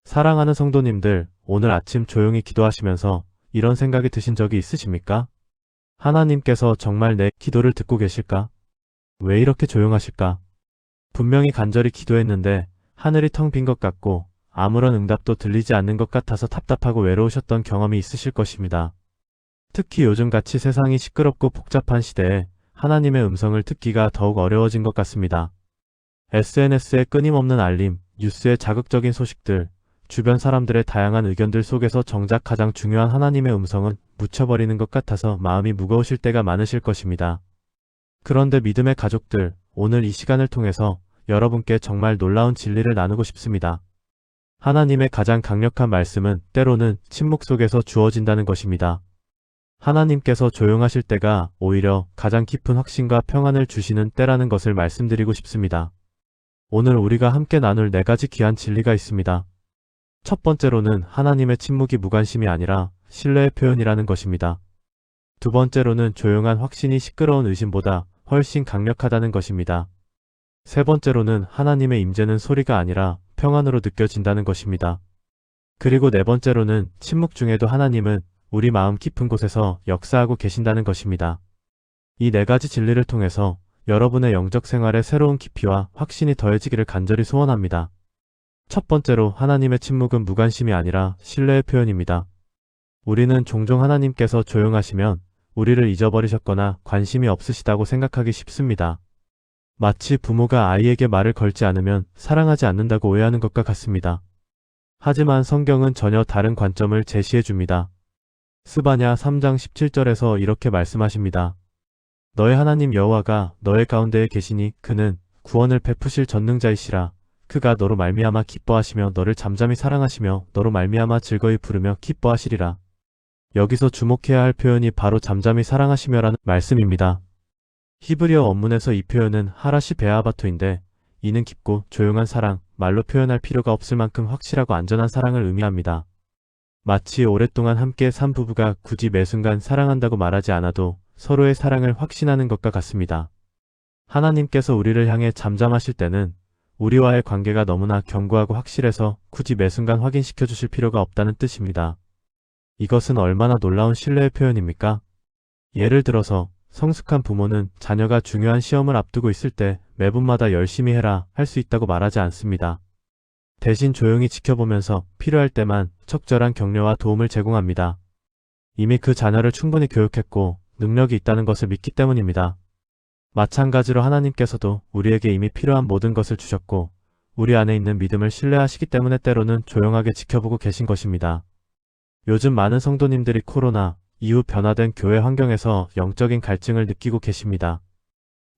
사랑하는 성도님들, 오늘 아침 조용히 기도하시면서 이런 생각이 드신 적이 있으십니까? 하나님께서 정말 내 기도를 듣고 계실까? 왜 이렇게 조용하실까? 분명히 간절히 기도했는데 하늘이 텅 빈 것 같고 아무런 응답도 들리지 않는 것 같아서 답답하고 외로우셨던 경험이 있으실 것입니다. 특히 요즘같이 세상이 시끄럽고 복잡한 시대에 하나님의 음성을 듣기가 더욱 어려워진 것 같습니다. SNS의 끊임없는 알림, 뉴스의 자극적인 소식들, 주변 사람들의 다양한 의견들 속에서 정작 가장 중요한 하나님의 음성은 묻혀버리는 것 같아서 마음이 무거우실 때가 많으실 것입니다. 그런데 믿음의 가족들, 오늘 이 시간을 통해서 여러분께 정말 놀라운 진리를 나누고 싶습니다. 하나님의 가장 강력한 말씀은 때로는 침묵 속에서 주어진다는 것입니다. 하나님께서 조용하실 때가 오히려 가장 깊은 확신과 평안을 주시는 때라는 것을 말씀드리고 싶습니다. 오늘 우리가 함께 나눌 4가지 귀한 진리가 있습니다. 첫 번째로는 하나님의 침묵이 무관심이 아니라 신뢰의 표현이라는 것입니다. 두 번째로는 조용한 확신이 시끄러운 의심보다 훨씬 강력하다는 것입니다. 세 번째로는 하나님의 임재는 소리가 아니라 평안으로 느껴진다는 것입니다. 그리고 네 번째로는 침묵 중에도 하나님은 우리 마음 깊은 곳에서 역사하고 계신다는 것입니다. 이 4가지 진리를 통해서 여러분의 영적 생활에 새로운 깊이와 확신이 더해지기를 간절히 소원합니다. 첫 번째로 하나님의 침묵은 무관심이 아니라 신뢰의 표현입니다. 우리는 종종 하나님께서 조용하시면 우리를 잊어버리셨거나 관심이 없으시다고 생각하기 쉽습니다. 마치 부모가 아이에게 말을 걸지 않으면 사랑하지 않는다고 오해하는 것과 같습니다. 하지만 성경은 전혀 다른 관점을 제시해 줍니다. 스바냐 3장 17절에서 이렇게 말씀하십니다. 너의 하나님 여호와가 너의 가운데에 계시니 그는 구원을 베푸실 전능자이시라. 그가 너로 말미암아 기뻐하시며 너를 잠잠히 사랑하시며 너로 말미암아 즐거이 부르며 기뻐하시리라. 여기서 주목해야 할 표현이 바로 잠잠히 사랑하시며라는 말씀입니다. 히브리어 원문에서 이 표현은 하라시 베아바토인데 이는 깊고 조용한 사랑, 말로 표현할 필요가 없을 만큼 확실하고 안전한 사랑을 의미합니다. 마치 오랫동안 함께 산 부부가 굳이 매 순간 사랑한다고 말하지 않아도 서로의 사랑을 확신하는 것과 같습니다. 하나님께서 우리를 향해 잠잠하실 때는 우리와의 관계가 너무나 견고하고 확실해서 굳이 매 순간 확인시켜 주실 필요가 없다는 뜻입니다. 이것은 얼마나 놀라운 신뢰의 표현입니까? 예를 들어서 성숙한 부모는 자녀가 중요한 시험을 앞두고 있을 때 매분마다 열심히 해라 할 수 있다고 말하지 않습니다. 대신 조용히 지켜보면서 필요할 때만 적절한 격려와 도움을 제공합니다. 이미 그 자녀를 충분히 교육했고 능력이 있다는 것을 믿기 때문입니다. 마찬가지로 하나님께서도 우리에게 이미 필요한 모든 것을 주셨고 우리 안에 있는 믿음을 신뢰하시기 때문에 때로는 조용하게 지켜보고 계신 것입니다. 요즘 많은 성도님들이 코로나 이후 변화된 교회 환경에서 영적인 갈증을 느끼고 계십니다.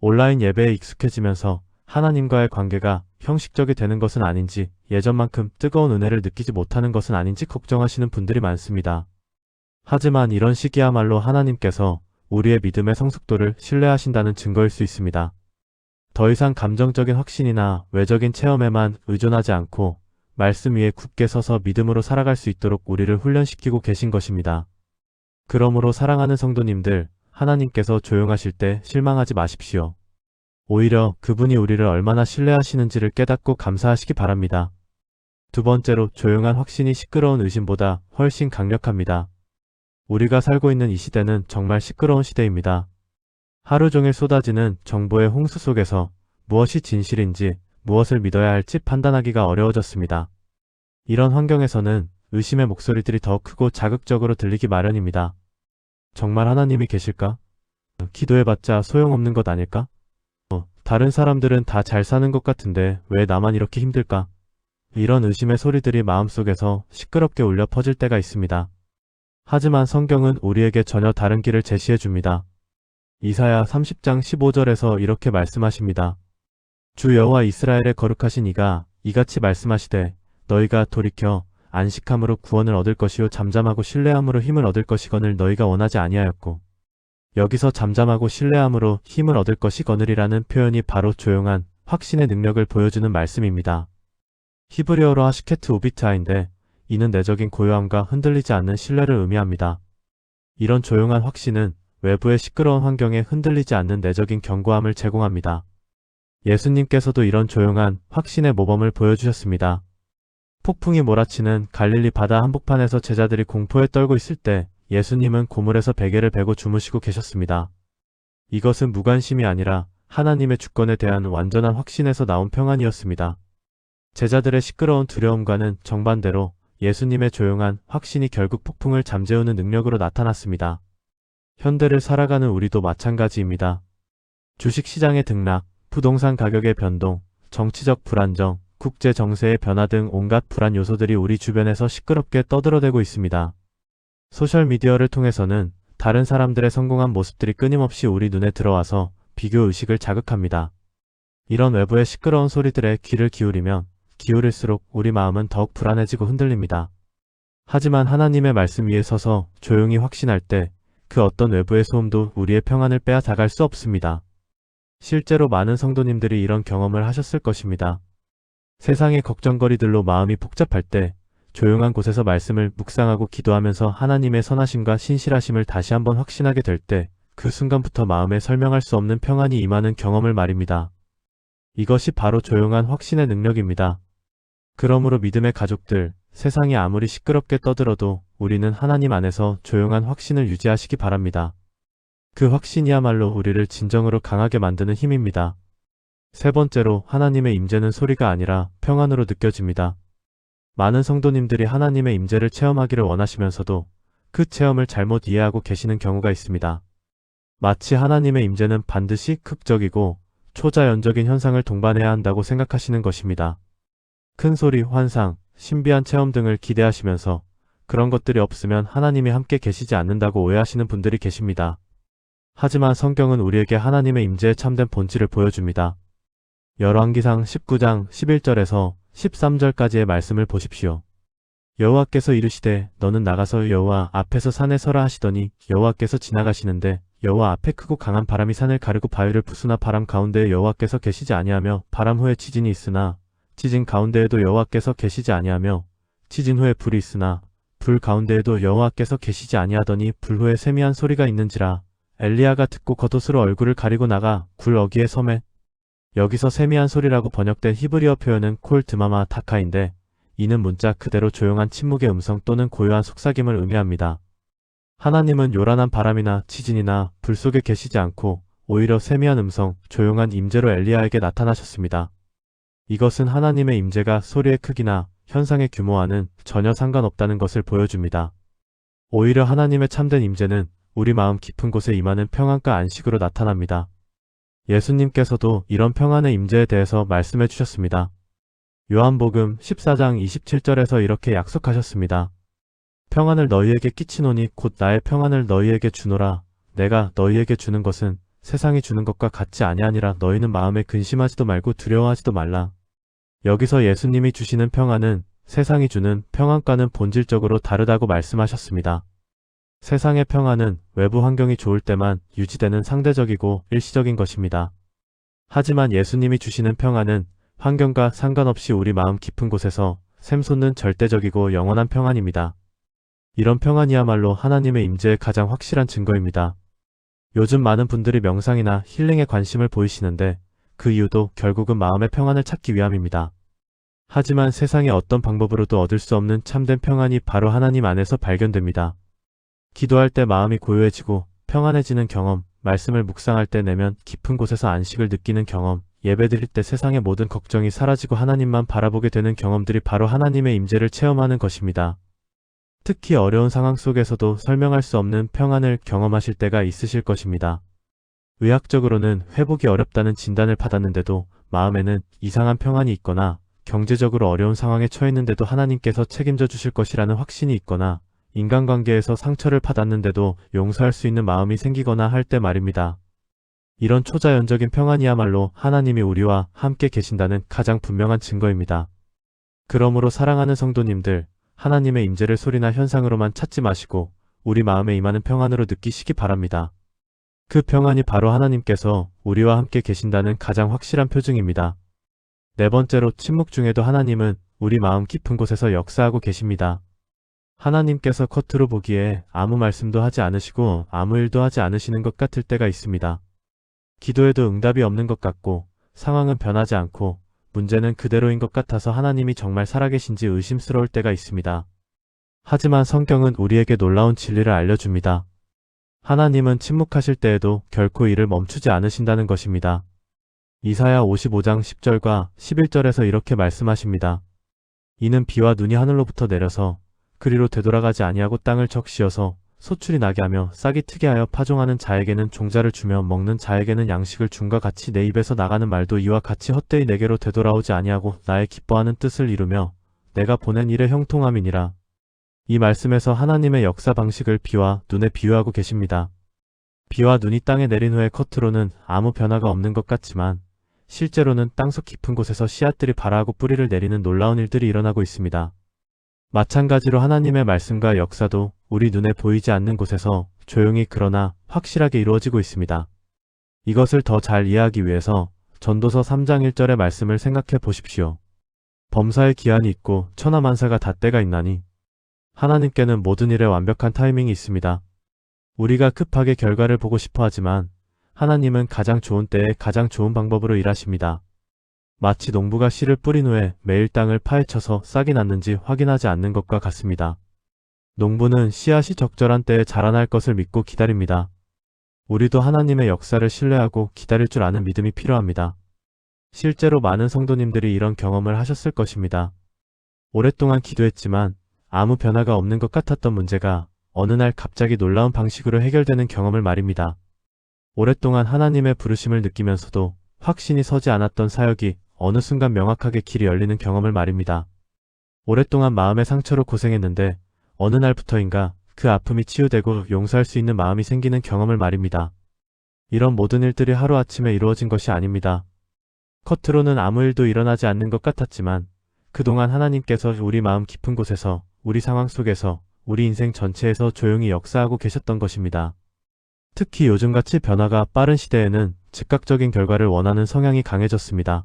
온라인 예배에 익숙해지면서 하나님과의 관계가 형식적이 되는 것은 아닌지 예전만큼 뜨거운 은혜를 느끼지 못하는 것은 아닌지 걱정하시는 분들이 많습니다. 하지만 이런 시기야말로 하나님께서 우리의 믿음의 성숙도를 신뢰하신다는 증거일 수 있습니다. 더 이상 감정적인 확신이나 외적인 체험에만 의존하지 않고 말씀 위에 굳게 서서 믿음으로 살아갈 수 있도록 우리를 훈련시키고 계신 것입니다. 그러므로 사랑하는 성도님들, 하나님께서 조용하실 때 실망하지 마십시오. 오히려 그분이 우리를 얼마나 신뢰하시는지를 깨닫고 감사하시기 바랍니다. 두 번째로 조용한 확신이 시끄러운 의심보다 훨씬 강력합니다. 우리가 살고 있는 이 시대는 정말 시끄러운 시대입니다. 하루 종일 쏟아지는 정보의 홍수 속에서 무엇이 진실인지 무엇을 믿어야 할지 판단하기가 어려워졌습니다. 이런 환경에서는 의심의 목소리들이 더 크고 자극적으로 들리기 마련입니다. 정말 하나님이 계실까? 기도해봤자 소용없는 것 아닐까? 다른 사람들은 다 잘 사는 것 같은데 왜 나만 이렇게 힘들까? 이런 의심의 소리들이 마음속에서 시끄럽게 울려 퍼질 때가 있습니다. 하지만 성경은 우리에게 전혀 다른 길을 제시해 줍니다. 이사야 30장 15절에서 이렇게 말씀하십니다. 주 여호와 이스라엘의 거룩하신 이가 이같이 말씀하시되 너희가 돌이켜 안식함으로 구원을 얻을 것이요 잠잠하고 신뢰함으로 힘을 얻을 것이거늘 너희가 원하지 아니하였고. 여기서 잠잠하고 신뢰함으로 힘을 얻을 것이거늘이라는 표현이 바로 조용한 확신의 능력을 보여주는 말씀입니다. 히브리어로 하시케트 우비트아인데 이는 내적인 고요함과 흔들리지 않는 신뢰를 의미합니다. 이런 조용한 확신은 외부의 시끄러운 환경에 흔들리지 않는 내적인 견고함을 제공합니다. 예수님께서도 이런 조용한 확신의 모범을 보여주셨습니다. 폭풍이 몰아치는 갈릴리 바다 한복판에서 제자들이 공포에 떨고 있을 때 예수님은 고물에서 베개를 베고 주무시고 계셨습니다. 이것은 무관심이 아니라 하나님의 주권에 대한 완전한 확신에서 나온 평안이었습니다. 제자들의 시끄러운 두려움과는 정반대로 예수님의 조용한 확신이 결국 폭풍을 잠재우는 능력으로 나타났습니다. 현대를 살아가는 우리도 마찬가지입니다. 주식시장의 등락, 부동산 가격의 변동, 정치적 불안정, 국제 정세의 변화 등 온갖 불안 요소들이 우리 주변에서 시끄럽게 떠들어대고 있습니다. 소셜미디어를 통해서는 다른 사람들의 성공한 모습들이 끊임없이 우리 눈에 들어와서 비교의식을 자극합니다. 이런 외부의 시끄러운 소리들에 귀를 기울이면 기울일수록 우리 마음은 더욱 불안해지고 흔들립니다. 하지만 하나님의 말씀 위에 서서 조용히 확신할 때 그 어떤 외부의 소음도 우리의 평안을 빼앗아갈 수 없습니다. 실제로 많은 성도님들이 이런 경험을 하셨을 것입니다. 세상의 걱정거리들로 마음이 복잡할 때 조용한 곳에서 말씀을 묵상하고 기도하면서 하나님의 선하심과 신실하심을 다시 한번 확신하게 될 때 그 순간부터 마음에 설명할 수 없는 평안이 임하는 경험을 말입니다. 이것이 바로 조용한 확신의 능력입니다. 그러므로 믿음의 가족들, 세상이 아무리 시끄럽게 떠들어도 우리는 하나님 안에서 조용한 확신을 유지하시기 바랍니다. 그 확신이야말로 우리를 진정으로 강하게 만드는 힘입니다. 세 번째로 하나님의 임재는 소리가 아니라 평안으로 느껴집니다. 많은 성도님들이 하나님의 임재를 체험하기를 원하시면서도 그 체험을 잘못 이해하고 계시는 경우가 있습니다. 마치 하나님의 임재는 반드시 극적이고 초자연적인 현상을 동반해야 한다고 생각하시는 것입니다. 큰 소리, 환상, 신비한 체험 등을 기대하시면서 그런 것들이 없으면 하나님이 함께 계시지 않는다고 오해하시는 분들이 계십니다. 하지만 성경은 우리에게 하나님의 임재의 참된 본질을 보여줍니다. 열왕기상 19장 11절에서 13절까지의 말씀을 보십시오. 여호와께서 이르시되 너는 나가서 여호와 앞에서 산에 서라 하시더니 여호와께서 지나가시는데 여호와 앞에 크고 강한 바람이 산을 가르고 바위를 부수나 바람 가운데에 여호와께서 계시지 아니하며 바람 후에 지진이 있으나 지진 가운데에도 여호와께서 계시지 아니하며 지진 후에 불이 있으나 불 가운데에도 여호와께서 계시지 아니하더니 불 후에 세미한 소리가 있는지라. 엘리야가 듣고 겉옷으로 얼굴을 가리고 나가 굴 어귀에 서매. 여기서 세미한 소리라고 번역된 히브리어 표현은 콜 드마마 타카인데 이는 문자 그대로 조용한 침묵의 음성 또는 고요한 속삭임을 의미합니다. 하나님은 요란한 바람이나 지진이나 불 속에 계시지 않고 오히려 세미한 음성, 조용한 임재로 엘리야에게 나타나셨습니다. 이것은 하나님의 임재가 소리의 크기나 현상의 규모와는 전혀 상관없다는 것을 보여줍니다. 오히려 하나님의 참된 임재는 우리 마음 깊은 곳에 임하는 평안과 안식으로 나타납니다. 예수님께서도 이런 평안의 임재에 대해서 말씀해 주셨습니다. 요한복음 14장 27절에서 이렇게 약속하셨습니다. 평안을 너희에게 끼치노니 곧 나의 평안을 너희에게 주노라. 내가 너희에게 주는 것은 세상이 주는 것과 같지 아니하니라. 너희는 마음에 근심하지도 말고 두려워하지도 말라. 여기서 예수님이 주시는 평안은 세상이 주는 평안과는 본질적으로 다르다고 말씀하셨습니다. 세상의 평안은 외부 환경이 좋을 때만 유지되는 상대적이고 일시적인 것입니다. 하지만 예수님이 주시는 평안은 환경과 상관없이 우리 마음 깊은 곳에서 샘솟는 절대적이고 영원한 평안입니다. 이런 평안이야말로 하나님의 임재의 가장 확실한 증거입니다. 요즘 많은 분들이 명상이나 힐링에 관심을 보이시는데 그 이유도 결국은 마음의 평안을 찾기 위함입니다. 하지만 세상의 어떤 방법으로도 얻을 수 없는 참된 평안이 바로 하나님 안에서 발견됩니다. 기도할 때 마음이 고요해지고 평안해지는 경험, 말씀을 묵상할 때 내면 깊은 곳에서 안식을 느끼는 경험, 예배드릴 때 세상의 모든 걱정이 사라지고 하나님만 바라보게 되는 경험들이 바로 하나님의 임재를 체험하는 것입니다. 특히 어려운 상황 속에서도 설명할 수 없는 평안을 경험하실 때가 있으실 것입니다. 의학적으로는 회복이 어렵다는 진단을 받았는데도 마음에는 이상한 평안이 있거나 경제적으로 어려운 상황에 처했는데도 하나님께서 책임져 주실 것이라는 확신이 있거나 인간관계에서 상처를 받았는데도 용서할 수 있는 마음이 생기거나 할 때 말입니다. 이런 초자연적인 평안이야말로 하나님이 우리와 함께 계신다는 가장 분명한 증거입니다. 그러므로 사랑하는 성도님들, 하나님의 임재를 소리나 현상으로만 찾지 마시고 우리 마음에 임하는 평안으로 느끼시기 바랍니다. 그 평안이 바로 하나님께서 우리와 함께 계신다는 가장 확실한 표징입니다. 네 번째로 침묵 중에도 하나님은 우리 마음 깊은 곳에서 역사하고 계십니다. 하나님께서 겉으로 보기에 아무 말씀도 하지 않으시고 아무 일도 하지 않으시는 것 같을 때가 있습니다. 기도에도 응답이 없는 것 같고 상황은 변하지 않고 문제는 그대로인 것 같아서 하나님이 정말 살아계신지 의심스러울 때가 있습니다. 하지만 성경은 우리에게 놀라운 진리를 알려줍니다. 하나님은 침묵하실 때에도 결코 일을 멈추지 않으신다는 것입니다. 이사야 55장 10절과 11절에서 이렇게 말씀하십니다. 이는 비와 눈이 하늘로부터 내려서 그리로 되돌아가지 아니하고 땅을 적시어서 소출이 나게 하며 싹이 트게 하여 파종하는 자에게는 종자를 주며 먹는 자에게는 양식을 줌과 같이 내 입에서 나가는 말도 이와 같이 헛되이 내게로 되돌아오지 아니하고 나의 기뻐하는 뜻을 이루며 내가 보낸 일에 형통함이니라. 이 말씀에서 하나님의 역사 방식을 비와 눈에 비유하고 계십니다. 비와 눈이 땅에 내린 후에 겉으로는 아무 변화가 없는 것 같지만 실제로는 땅속 깊은 곳에서 씨앗들이 발아하고 뿌리를 내리는 놀라운 일들이 일어나고 있습니다. 마찬가지로 하나님의 말씀과 역사도 우리 눈에 보이지 않는 곳에서 조용히 그러나 확실하게 이루어지고 있습니다. 이것을 더 잘 이해하기 위해서 전도서 3장 1절의 말씀을 생각해 보십시오. 범사에 기한이 있고 천하만사가 다 때가 있나니 하나님께는 모든 일에 완벽한 타이밍이 있습니다. 우리가 급하게 결과를 보고 싶어 하지만 하나님은 가장 좋은 때에 가장 좋은 방법으로 일하십니다. 마치 농부가 씨를 뿌린 후에 매일 땅을 파헤쳐서 싹이 났는지 확인하지 않는 것과 같습니다. 농부는 씨앗이 적절한 때에 자라날 것을 믿고 기다립니다. 우리도 하나님의 역사를 신뢰하고 기다릴 줄 아는 믿음이 필요합니다. 실제로 많은 성도님들이 이런 경험을 하셨을 것입니다. 오랫동안 기도했지만 아무 변화가 없는 것 같았던 문제가 어느 날 갑자기 놀라운 방식으로 해결되는 경험을 말입니다. 오랫동안 하나님의 부르심을 느끼면서도 확신이 서지 않았던 사역이 어느 순간 명확하게 길이 열리는 경험을 말입니다. 오랫동안 마음의 상처로 고생했는데 어느 날부터인가 그 아픔이 치유되고 용서할 수 있는 마음이 생기는 경험을 말입니다. 이런 모든 일들이 하루아침에 이루어진 것이 아닙니다. 겉으로는 아무 일도 일어나지 않는 것 같았지만 그동안 하나님께서 우리 마음 깊은 곳에서, 우리 상황 속에서, 우리 인생 전체에서 조용히 역사하고 계셨던 것입니다. 특히 요즘같이 변화가 빠른 시대에는 즉각적인 결과를 원하는 성향이 강해졌습니다.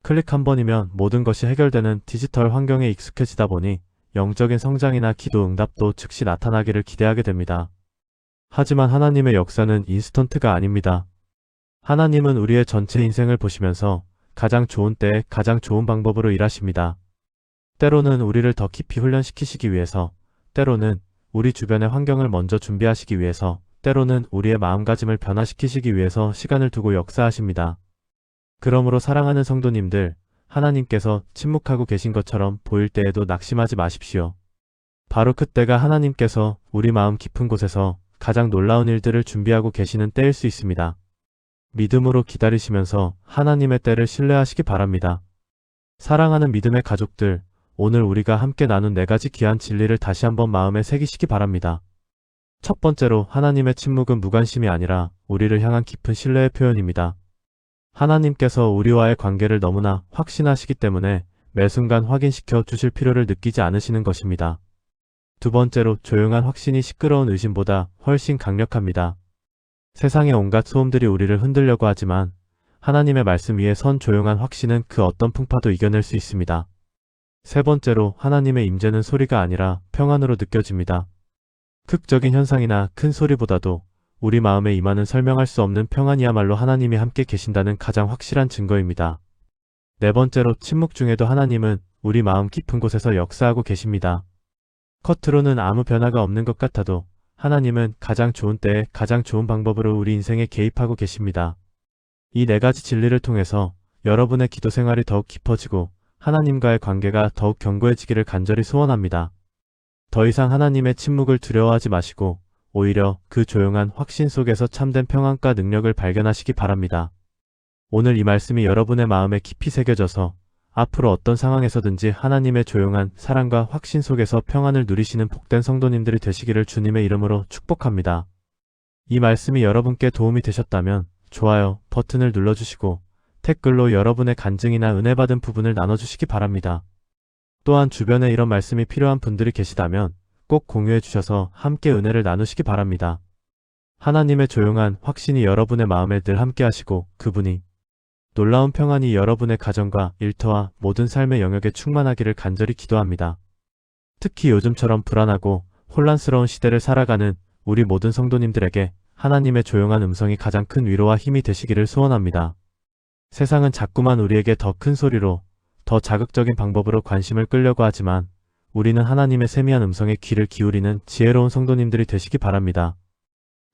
클릭 한 번이면 모든 것이 해결되는 디지털 환경에 익숙해지다 보니 영적인 성장이나 기도 응답도 즉시 나타나기를 기대하게 됩니다. 하지만 하나님의 역사는 인스턴트가 아닙니다. 하나님은 우리의 전체 인생을 보시면서 가장 좋은 때에 가장 좋은 방법으로 일하십니다. 때로는 우리를 더 깊이 훈련시키시기 위해서, 때로는 우리 주변의 환경을 먼저 준비하시기 위해서, 때로는 우리의 마음가짐을 변화시키시기 위해서 시간을 두고 역사하십니다. 그러므로 사랑하는 성도님들, 하나님께서 침묵하고 계신 것처럼 보일 때에도 낙심하지 마십시오. 바로 그때가 하나님께서 우리 마음 깊은 곳에서 가장 놀라운 일들을 준비하고 계시는 때일 수 있습니다. 믿음으로 기다리시면서 하나님의 때를 신뢰하시기 바랍니다. 사랑하는 믿음의 가족들, 오늘 우리가 함께 나눈 4가지 귀한 진리를 다시 한번 마음에 새기시기 바랍니다. 첫 번째로 하나님의 침묵은 무관심이 아니라 우리를 향한 깊은 신뢰의 표현입니다. 하나님께서 우리와의 관계를 너무나 확신하시기 때문에 매 순간 확인시켜 주실 필요를 느끼지 않으시는 것입니다. 두 번째로 조용한 확신이 시끄러운 의심보다 훨씬 강력합니다. 세상의 온갖 소음들이 우리를 흔들려고 하지만 하나님의 말씀 위에 선 조용한 확신은 그 어떤 풍파도 이겨낼 수 있습니다. 세 번째로 하나님의 임재는 소리가 아니라 평안으로 느껴집니다. 극적인 현상이나 큰 소리보다도 우리 마음에 임하는 설명할 수 없는 평안이야말로 하나님이 함께 계신다는 가장 확실한 증거입니다. 네 번째로 침묵 중에도 하나님은 우리 마음 깊은 곳에서 역사하고 계십니다. 겉으로는 아무 변화가 없는 것 같아도 하나님은 가장 좋은 때에 가장 좋은 방법으로 우리 인생에 개입하고 계십니다. 이 4가지 진리를 통해서 여러분의 기도 생활이 더욱 깊어지고 하나님과의 관계가 더욱 견고해지기를 간절히 소원합니다. 더 이상 하나님의 침묵을 두려워하지 마시고 오히려 그 조용한 확신 속에서 참된 평안과 능력을 발견하시기 바랍니다. 오늘 이 말씀이 여러분의 마음에 깊이 새겨져서 앞으로 어떤 상황에서든지 하나님의 조용한 사랑과 확신 속에서 평안을 누리시는 복된 성도님들이 되시기를 주님의 이름으로 축복합니다. 이 말씀이 여러분께 도움이 되셨다면 좋아요 버튼을 눌러주시고 댓글로 여러분의 간증이나 은혜 받은 부분을 나눠주시기 바랍니다. 또한 주변에 이런 말씀이 필요한 분들이 계시다면 꼭 공유해 주셔서 함께 은혜를 나누시기 바랍니다. 하나님의 조용한 확신이 여러분의 마음에 늘 함께 하시고 그분이 놀라운 평안이 여러분의 가정과 일터와 모든 삶의 영역에 충만하기를 간절히 기도합니다. 특히 요즘처럼 불안하고 혼란스러운 시대를 살아가는 우리 모든 성도님들에게 하나님의 조용한 음성이 가장 큰 위로와 힘이 되시기를 소원합니다. 세상은 자꾸만 우리에게 더 큰 소리로, 더 자극적인 방법으로 관심을 끌려고 하지만 우리는 하나님의 세미한 음성에 귀를 기울이는 지혜로운 성도님들이 되시기 바랍니다.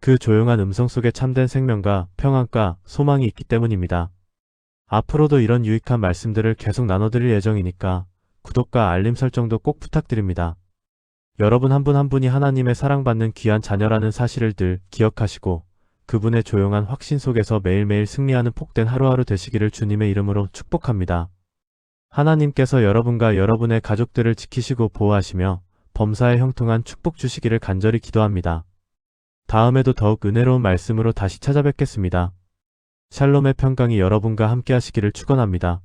그 조용한 음성 속에 참된 생명과 평안과 소망이 있기 때문입니다. 앞으로도 이런 유익한 말씀들을 계속 나눠드릴 예정이니까 구독과 알림 설정도 꼭 부탁드립니다. 여러분 한 분 한 분이 하나님의 사랑받는 귀한 자녀라는 사실을 늘 기억하시고 그분의 조용한 확신 속에서 매일매일 승리하는 복된 하루하루 되시기를 주님의 이름으로 축복합니다. 하나님께서 여러분과 여러분의 가족들을 지키시고 보호하시며 범사에 형통한 축복 주시기를 간절히 기도합니다. 다음에도 더욱 은혜로운 말씀으로 다시 찾아뵙겠습니다. 샬롬의 평강이 여러분과 함께 하시기를 축원합니다.